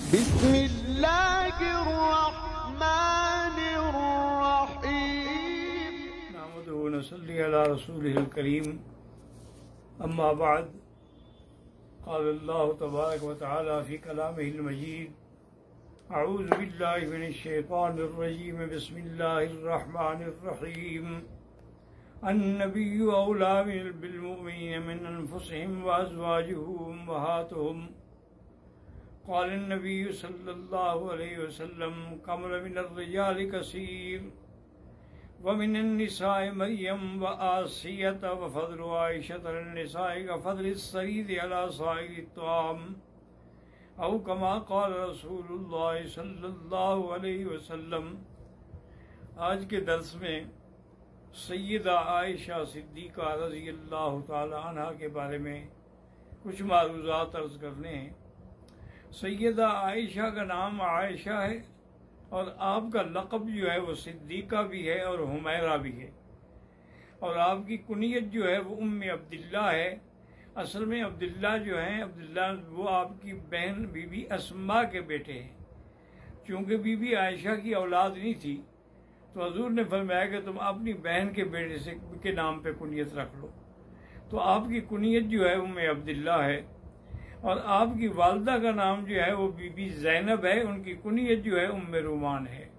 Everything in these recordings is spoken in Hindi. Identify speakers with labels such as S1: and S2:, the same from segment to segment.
S1: बिस्मिल्लाहिर्रहमानिर्रहीम।
S2: नहमदुहु व नसल्ली अला रसूलिहिल करीम। अम्मा बाद, क़ाल अल्लाहु तबारक व तआला फ़ी कलामिहिल मजीद, अऊज़ु बिल्लाहि मिनश शैतानिर रजीम, बिस्मिल्लाहिर रहमानिर रहीम। अन्नबिय्यु औला बिल मुमिनीन मिन अनफुसिहिम व अज़वाजुहु उम्महातुहुम। क़ाल अन्नबिय्यु सल्लल्लाहु अलैहि वसल्लम, कमल मिनर रिजालि कसीर व मिनन निसाइ मरियम व आसियत व फज़्लु आइशत लिन्निसाइ कफ़ज़लिस सरीद अला साइरित तआम औ कमा क़ाल रसूलुल्लाह सल्लल्लाहु अलैहि वसल्लम। आज के दर्स में सय्यदा आयशा सिद्दीक़ा रज़ियल्लाहु ताला अन्हा के बारे में कुछ मारूज़ात अर्ज़ करने हैं। सय्यदा आयशा का नाम आयशा है और आपका लक़ब जो है वो सिद्दीक़ा भी है और हुमैरा भी है, और आपकी कुनियत जो है वो उम्मे अब्दुल्ला है। असल में अब्दुल्ला जो हैं, अब्दुल्ला वो आपकी बहन बीबी अस्मा के बेटे हैं। चूँकि बीबी आयशा की औलाद नहीं थी तो हजूर ने फरमाया कि तुम अपनी बहन के बेटे से के नाम पे कुनियत रख लो। तो आपकी कुनियत जो है उम्मे अब्दुल्ला है, और आपकी वालदा का नाम जो है वो बीबी ज़ैनब है। उनकी कुनियत जो है उम्मे रुमान है।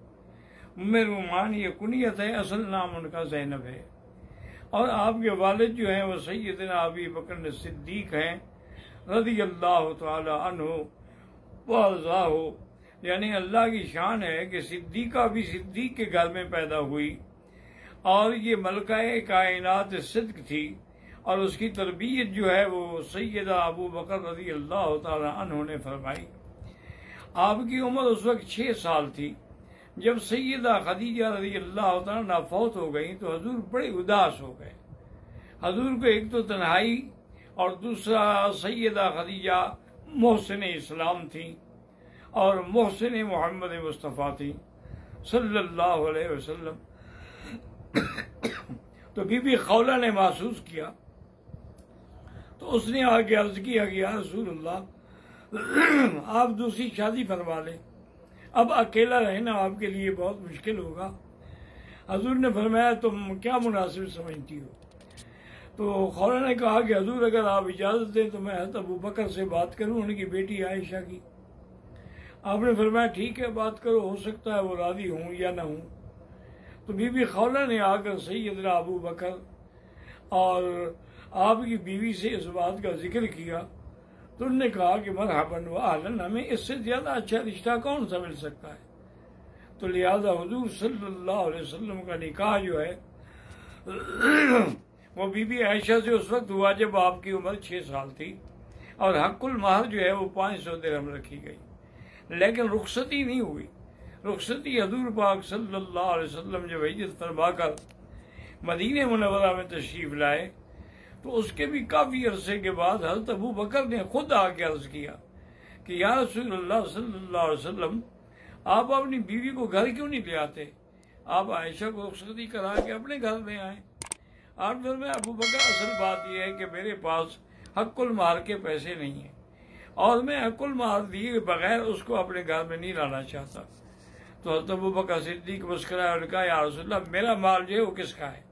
S2: उम्मे रुमान ये कुनियत है, असल नाम उनका ज़ैनब है। और आपके वालिद जो हैं वो सैयदना अबी बकर सिद्दीक हैं रज़ियल्लाहु ताला अन्हु व अर्ज़ाहु। यानी अल्लाह की शान है कि सिद्दीक़ा भी सिद्दीक के घर में पैदा हुई, और ये मलकाए कायनात सिद्क थी, और उसकी तरबियत जो है वो सैयदा अबू बकर रज़ियल्लाहु ताला अन्हु ने फरमाई। आपकी उम्र उस वक्त 6 साल थी। जब सैयदा खदीजा रज़ियल्लाहु ताला अन्हा फौत हो गई तो हजूर बड़े उदास हो गए। हजूर को एक तो तन्हाई और दूसरा सैयदा खदीजा मोहसिन इस्लाम थी और मोहसिन मोहम्मद मुस्तफ़ा थी सल्लल्लाहु अलैहि वसल्लम। तो बीबी खौला ने महसूस किया, तो उसने आगे अर्ज किया कि या रसूलल्लाह, आप दूसरी शादी फरमा लें, अब अकेला रहना आपके लिए बहुत मुश्किल होगा। हजूर ने फरमाया तुम क्या मुनासिब समझती हो? तो खौला ने कहा कि हजूर अगर आप इजाज़त दें तो मैं हज़रत अबू बकर से बात करूं, उनकी बेटी आयशा की। आपने फरमाया ठीक है, बात करो, हो सकता है वो राजी हूँ या ना हूँ। तो बीबी खौला ने आकर सैयदना अबू बकर और आपकी बीवी से इस बात का जिक्र किया, तो उन्होंने कहा कि मरहबन व अहलन, हमें इससे ज्यादा अच्छा रिश्ता कौन सा मिल सकता है। तो लिहाजा हुजूर सल्लल्लाहु अलैहि वसल्लम का निकाह जो है वो बीबी आयशा से उस वक्त हुआ जब आपकी उम्र 6 साल थी, और हक्कुल महर जो है वो 500 दिरहम रखी गई। लेकिन रुखसती नहीं हुई। रुखसती हजूर पाक सल्लल्लाहु अलैहि वसल्लम जब हिजरत फरमाकर मदीने मुनव्वरा में तशरीफ लाए तो उसके भी काफी अरसे के बाद हज़रत अबू बकर ने खुद आके अर्ज किया कि या रसूलल्लाह सल्लल्लाहु अलैहि वसल्लम, आप अपनी बीवी को घर क्यों नहीं ले आते? आप आयशा को रुखसती करा के अपने घर में आए। आप फिर में अबू बकर, असल बात यह है कि मेरे पास हक्कुल महर के पैसे नहीं है और मैं हक्कुल महर दिए बगैर उसको अपने घर में नहीं लाना चाहता। तो हज़रत अबू बकर सिद्दीक मुस्कुराया और कहा या रसूलल्लाह, मेरा माल जो है वो किसका है?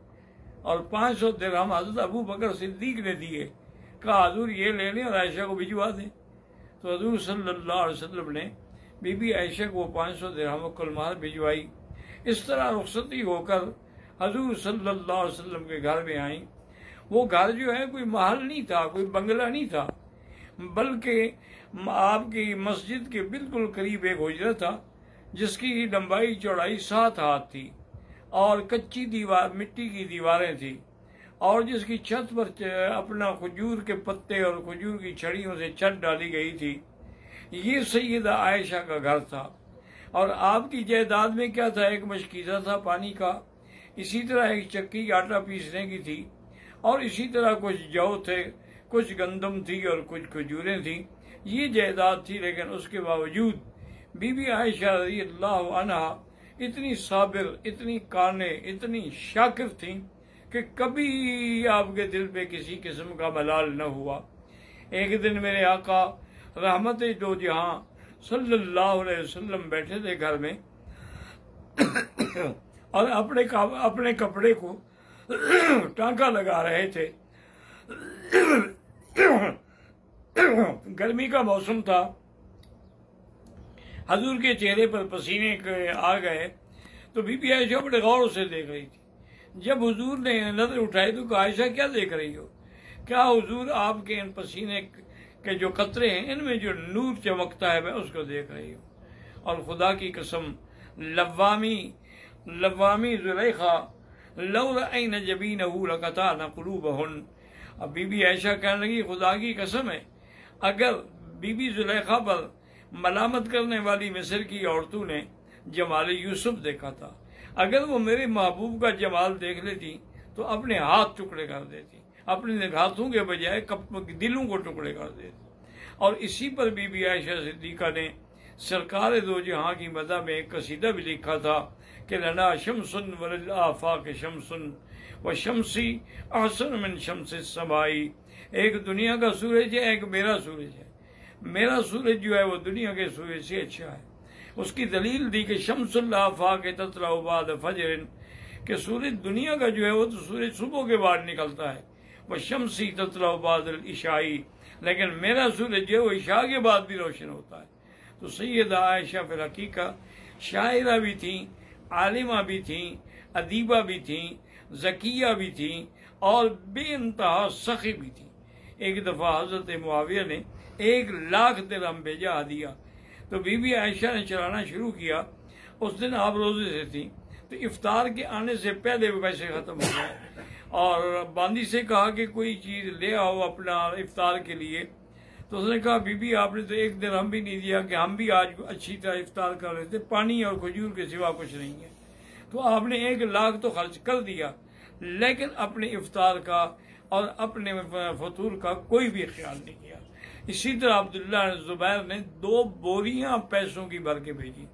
S2: और 500 दिरहम हज़रत अबू बकर सिद्दीक ने दिए। कहा हजूर ये ले लें और आयशा को भिजवा दें। तो हजूर सल्लल्लाहु अलैहि वसल्लम ने बीबी आयशा को 500 दिरहम कुल महर भिजवाई। इस तरह रुखसती होकर हजूर सल्लल्लाहु अलैहि वसल्लम के घर में आई। वो घर जो है कोई महल नहीं था, कोई बंगला नहीं था, बल्कि आपकी मस्जिद के बिल्कुल करीब एक हुजरा था जिसकी लंबाई चौड़ाई 7 हाथ थी और कच्ची दीवार, मिट्टी की दीवारें थी, और जिसकी छत पर अपना खजूर के पत्ते और खजूर की छड़ियों से छत डाली गई थी। ये सैयदा आयशा का घर था। और आपकी जायदाद में क्या था? एक मशकीज़ा था पानी का, इसी तरह एक चक्की आटा पीसने की थी, और इसी तरह कुछ जौ थे, कुछ गंदम थी और कुछ खजूरें थी। ये जायदाद थी। लेकिन उसके बावजूद बीबी आयशा रज़ियल्लाहु अन्हा इतनी साबिर, इतनी काने, इतनी शाकिर थी कि कभी आपके दिल पे किसी किस्म का मलाल न हुआ। एक दिन मेरे आका रहमत दो जहां सल्लल्लाहु अलैहि वसल्लम बैठे थे घर में और अपने कपड़े को टांका लगा रहे थे। गर्मी का मौसम था, हजूर के चेहरे पर पसीने आ गए तो बीबी आयशा बड़े गौर से देख रही थी। जब हुजूर ने नजर उठाई तो कहा, आयशा क्या देख रही हो? क्या हुजूर आपके इन पसीने के जो कतरे हैं इनमें जो नूर चमकता है मैं उसको देख रही हूँ। और खुदा की कसम लव्वामी जुलैखा लौरअन जबीनहु लक़तअना क़ुलूबहुन। अब बीबी आयशा कहने लगी, खुदा की कसम है, अगर बीबी जुलैखा पर मलामत करने वाली मिस्र की औरतों ने जमाल यूसुफ देखा था, अगर वो मेरे महबूब का जमाल देख लेती तो अपने हाथ टुकड़े कर देती, अपने हाथों के बजाय दिलों को टुकड़े कर देती। और इसी पर बीबी आयशा सिद्दीका ने सरकार दो जहां की मदह में एक कसीदा भी लिखा था कि लना शमसुन वलिल आफाक शमसुन व शमसी अहसन मिन शमसी समाई। एक दुनिया का सूरज है, एक मेरा सूरज है। मेरा सूरज जो है वो दुनिया के सूरज से अच्छा है। उसकी दलील दी कि शमसुल आफाक ततलअ बाद फजरिन, कि सूरज दुनिया का जो है वो तो सूरज सुबह के बाद निकलता है। वह शमसी ततलअ बाद इशाई, लेकिन मेरा सूरज जो है वो इशा के बाद भी रोशन होता है। तो सैयदा आयशा फिर हकीका शायरा भी थी, आलिमा भी थी, अदीबा भी थी, जकिया भी थी और बेइंतहा सखी भी थी। एक दफा हजरत मुआविया ने 1,00,000 दिरहम भेजा हदिया, तो बीबी आयशा ने चलाना शुरू किया। उस दिन आप रोजे से थी तो इफ्तार के आने से पहले वो पैसे खत्म हो गए और बांदी से कहा कि कोई चीज ले आओ अपना इफ्तार के लिए। तो उसने कहा, बीबी आपने तो 1 दिरहम भी नहीं दिया कि हम भी आज अच्छी तरह इफ्तार कर रहे थे, पानी और खजूर के सिवा कुछ नहीं है। तो आपने 1,00,000 तो खर्च कर दिया, लेकिन अपने इफ्तार का और अपने फतूर का कोई भी ख्याल नहीं किया। इसी तरह अब्दुल्ला जुबैर ने 2 बोरियां पैसों की भर के भेजी।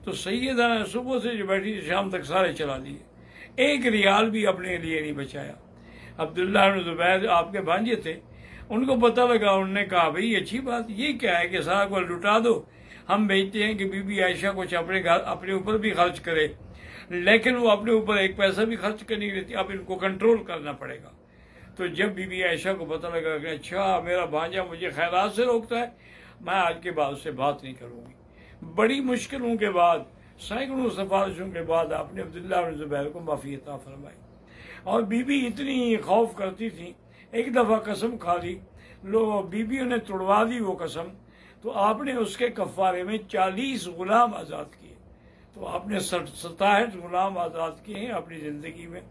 S2: तो सैयदा ने सुबह से जो बैठी शाम तक सारे चला दिए, 1 रियाल भी अपने लिए नहीं बचाया। अब्दुल्ला जुबैर आपके भांजे थे, उनको पता लगा, उन्होंने कहा, भाई अच्छी बात ये क्या है कि सारा को लुटा दो, हम भेजते हैं कि बीबी आयशा कुछ अपने ऊपर भी खर्च करे, लेकिन वो अपने ऊपर 1 पैसा भी खर्च कर नहीं देती, अब इनको कंट्रोल करना पड़ेगा। तो जब बीबी आयशा को पता लगा कि अच्छा मेरा भांजा मुझे खैरात से रोकता है, मैं आज के बाद उससे बात नहीं करूंगी। बड़ी मुश्किलों के बाद, सैकड़ों सिफारिशों के बाद आपने अब्दुल्ला बिन जुबैर को माफी अता फरमाई। और बीबी इतनी खौफ करती थी, एक दफा कसम खा ली, बीबी ने तोड़वा दी वो कसम, तो आपने उसके कफारे में 40 गुलाम आजाद किए। तो आपने 67 गुलाम आजाद किए हैं अपनी जिंदगी में।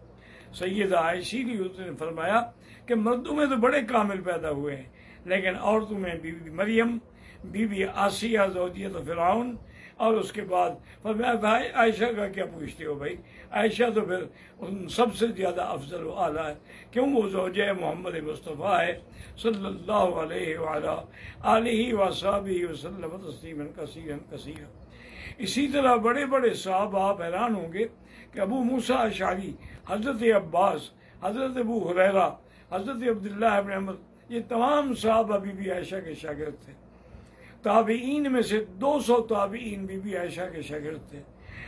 S2: सैयदा आयशा ने फरमाया कि मर्दों में तो बड़े कामिल पैदा हुए हैं, लेकिन औरतों में बीबी मरियम, बीबी आसिया ज़ौजियत फिरौन, और उसके बाद फरमाया, भाई आयशा का क्या पूछते हो भाई, आयशा तो फिर उन सबसे ज्यादा अफजल व आला है, क्यों वो ज़ौजे मोहम्मद मुस्तफ़ा है सल्लल्लाहु अलैहि वसल्लम तस्लीमन कसीरन कसीरा। इसी तरह बड़े बड़े साहब, आप हैरान होंगे कि अबू मूसा अशअरी, हजरत अब्बास, हजरत अबू हुरैरा, हजरत अब्दुल्लाह इब्न अमर, ये तमाम साहब बीबी आयशा के शागिर्द थे। ताबीईन में से 200 ताबीईन बीबी आयशा के शागिर्द थे।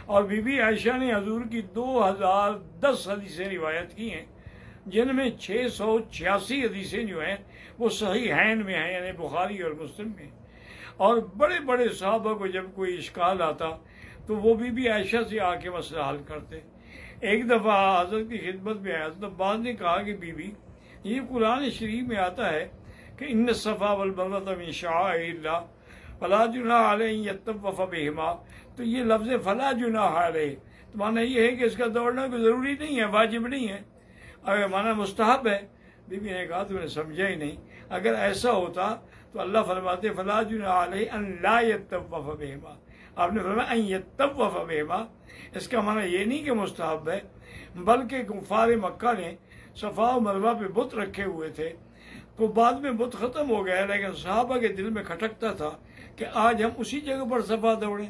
S2: और बीबी आयशा ने हजूर की 2010 हदीसें रिवायत की हैं, जिनमें 686 हदीसें जो हैं वो सहीहैन में हैं, यानी बुखारी और मुस्लिम में। और बड़े बड़े साहबा को जब कोई इश्काल आता तो वो बीबी आयशा से आके मसला हल करते। एक दफा हजरत की खिदमत में आया तो बाद ने कहा कि बीबी, ये कुरान शरीफ में आता है कि इन्न सफा वल मरवा मिन शाइरिल्लाह फला जुनाह अलैहि यतवफ़ बिहिमा। तो ये लफ्ज़ फला जुनाह अलैहि तो माना ये है कि इसका दौड़ना कोई जरूरी नहीं है, वाजिब नहीं है, अगर माना मुस्तहब है। बीबी ने कहा, तुमने समझा ही नहीं, अगर ऐसा होता तो अल्लाह फरमाते फला जुनाह अलैहि अन ला यतवफ़ बिहिमा, आपने फरमाया अन यतवफ़ बिहिमा। इसका माना ये नहीं कि मुस्तहब है, बल्कि कुफार मक्का ने सफा और मरवा पे बुत रखे हुए थे, तो बाद में बुत खत्म हो गया, लेकिन सहाबा के दिल में खटकता था कि आज हम उसी जगह पर सफा दौड़े।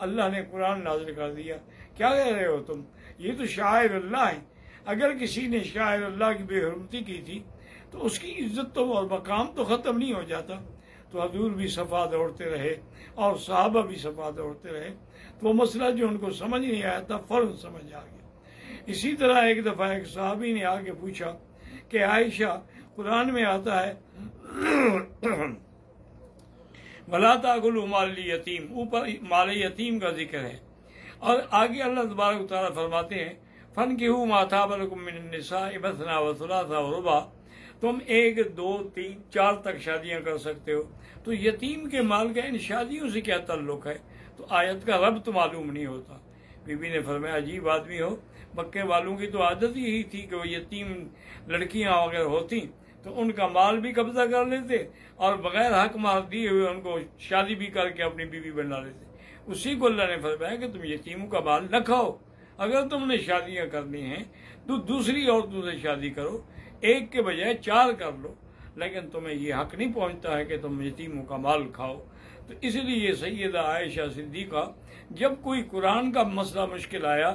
S2: अल्लाह ने कुरान नाज़िल कर दिया, क्या कह रहे हो तुम, ये तो शायर अल्लाह है, अगर किसी ने शायर अल्लाह की बेहुरमती की थी तो उसकी इज्जत तो और मकाम तो खत्म नहीं हो जाता। तो हजूर भी सफ़ा दौड़ते रहे और सहाबा भी सफ़ा दौड़ते रहे। तो वो मसला जो उनको समझ नहीं आया था फौरन समझ आ गया। इसी तरह एक दफ़ा एक सहाबी ने आके पूछा कि आयशा, कुरान में आता है वला ताकुलू माल यतीम, ऊपर माल यतीम का जिक्र है और आगे अल्लाह तबारक व तआला फरमाते हैं फनकिहू मा ताब लकुम मिन निसाइ मसना व सुलासा व रुबा, तुम 1, 2, 3, 4 तक शादियां कर सकते हो। तो यतीम के माल का इन शादियों से क्या ताल्लुक है? तो आयत का रब्त मालूम नहीं होता। बीबी ने फरमाया अजीब आदमी हो, मक्के वालों की तो आदत यही थी कि वो यतीम लड़कियां अगर होती तो उनका माल भी कब्जा कर लेते और बगैर हक माल दिए हुए उनको शादी भी करके अपनी बीवी बना लेते। उसी को अल्लाह ने फरमाया कि तुम यतीमों का माल न खाओ, अगर तुमने शादियां करनी हैं तो दूसरी औरतों से शादी करो, 1 के बजाय 4 कर लो, लेकिन तुम्हें ये हक नहीं पहुंचता है कि तुम यतीमों का माल खाओ। तो इसलिए सैयदा आयशा सिद्दीका जब कोई कुरान का मसला मुश्किल आया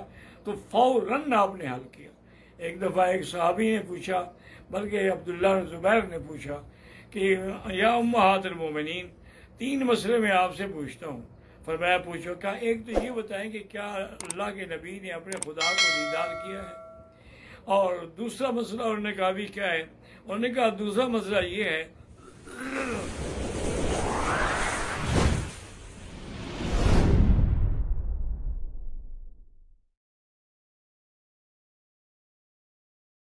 S2: तो फौरन आपने हल किया। एक दफ़ा एक सहाबी ने पूछा, बल्कि अब्दुल्लाह बिन ज़ुबैर ने पूछा कि या उम्महातुल मोमिनीन, 3 मसले में आपसे पूछता हूँ। फरमाया पूछो। क्या? एक तो ये बताएं कि क्या अल्लाह के नबी ने अपने खुदा को दीदार किया है, और दूसरा मसला उन्होंने कहा भी क्या है? उन्होंने कहा दूसरा मसला ये है